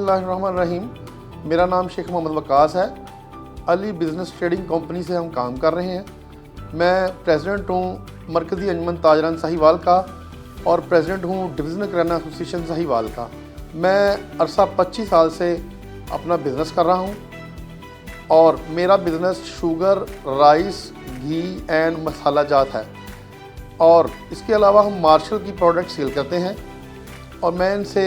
बिस्मिल्लाहिर्रहमानिर्रहीम। मेरा नाम शेख मोहम्मद वकास है। अली बिज़नेस ट्रेडिंग कंपनी से हम काम कर रहे हैं। मैं प्रेसिडेंट हूँ मरकज़ी अंजुमन ताजरान साहिवाल का और प्रेसिडेंट हूँ डिविज़नल किराना एसोसिएशन साहिवाल का। मैं अरसा 25 साल से अपना बिज़नेस कर रहा हूँ और मेरा बिज़नेस शुगर, राइस, घी एंड मसाला जात है और इसके अलावा हम मार्शल की प्रोडक्ट सेल करते हैं और मैं इनसे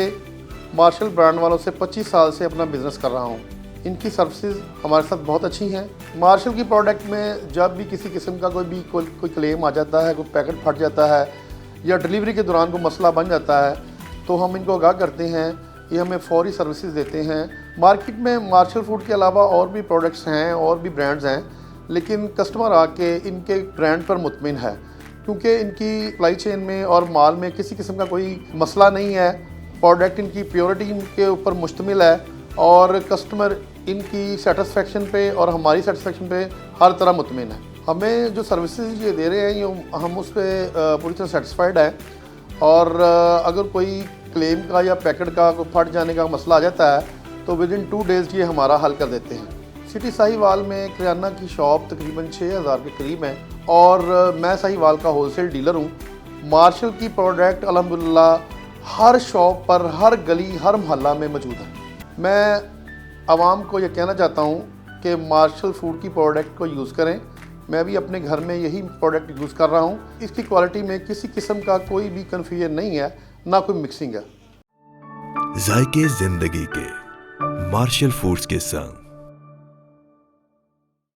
मार्शल ब्रांड वालों से 25 साल से अपना बिज़नेस कर रहा हूँ। इनकी सर्विसेज हमारे साथ बहुत अच्छी हैं। मार्शल की प्रोडक्ट में जब भी किसी किस्म का कोई क्लेम आ जाता है, कोई पैकेट फट जाता है या डिलीवरी के दौरान कोई मसला बन जाता है तो हम इनको आगाह करते हैं, ये हमें फौरी सर्विसेज देते हैं। मार्केट में मार्शल फूड के अलावा और भी प्रोडक्ट्स हैं और भी ब्रांड्स हैं, लेकिन कस्टमर आके इनके ब्रांड पर मुतमिन है क्योंकि इनकी सप्लाई चेन में और माल में किसी किस्म का कोई मसला नहीं है। प्रोडक्ट इनकी प्योरिटी के ऊपर मुश्तमिल है और कस्टमर इनकी सेटिस्फेक्शन पे और हमारी सेटिस्फेक्शन पे हर तरह मुतमिन है। हमें जो सर्विसेज ये दे रहे हैं ये हम उस पर पूरी तरह सेटिस्फाइड है और अगर कोई क्लेम का या पैकेट का कोई फट जाने का मसला आ जाता है तो विद इन 2 डेज़ ये हमारा हल कर देते हैं। सिटी साहिवाल में किराना की शॉप तकरीबन 6000 के करीब है और मैं साहिवाल का होलसेल डीलर हूँ। मार्शल की प्रोडक्ट अल्हम्दुलिल्लाह हर शॉप पर, हर गली, हर मोहल्ला में मौजूद है। मैं आवाम को ये कहना चाहता हूँ कि मार्शल फूड की प्रोडक्ट को यूज़ करें। मैं भी अपने घर में यही प्रोडक्ट यूज़ कर रहा हूँ। इसकी क्वालिटी में किसी किस्म का कोई भी कन्फ्यूजन नहीं है, ना कोई मिक्सिंग है। जायके जिंदगी के मार्शल फूड्स के संग